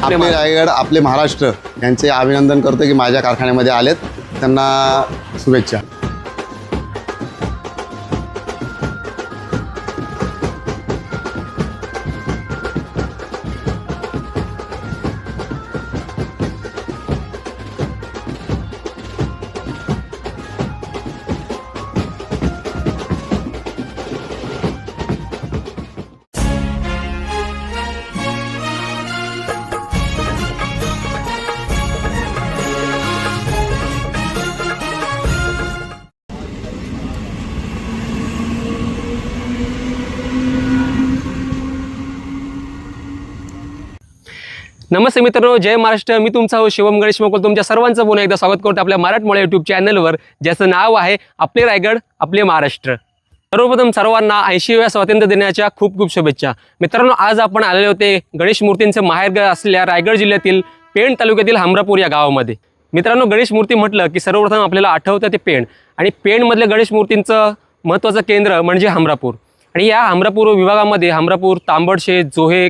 आपले रायगड आपले महाराष्ट्र यांचे अभिनंदन करतो की माझ्या कारखान्यामध्ये आलेत, त्यांना शुभेच्छा. नमस्ते मित्रांनो, जय महाराष्ट्र. मी तुमचा हो शिवम गणेश मकोल तुमच्या सर्वांचं पुन्हा एकदा स्वागत करतो आपल्या मराठमोळ्या यूट्यूब चॅनलवर, ज्याचं नाव आहे आपले रायगड आपले महाराष्ट्र. सर्वप्रथम सर्वांना 80व्या स्वातंत्र्य दिनाच्या खूप खूप शुभेच्छा. मित्रांनो, आज आपण आलेले होते गणेश मूर्तींचे माहेरघर असलेल्या रायगड जिल्ह्यातील पेण तालुक्यातील हमरापूर या गावामध्ये. मित्रांनो, गणेश मूर्ती म्हटलं की सर्वप्रथम आपल्याला आठवतं ते पेण, आणि पेणमधल्या गणेश मूर्तींचं महत्त्वाचं केंद्र म्हणजे हमरापूर. आणि या हमरापूर विभागामध्ये हमरापूर, तांबडशेत, जोहे,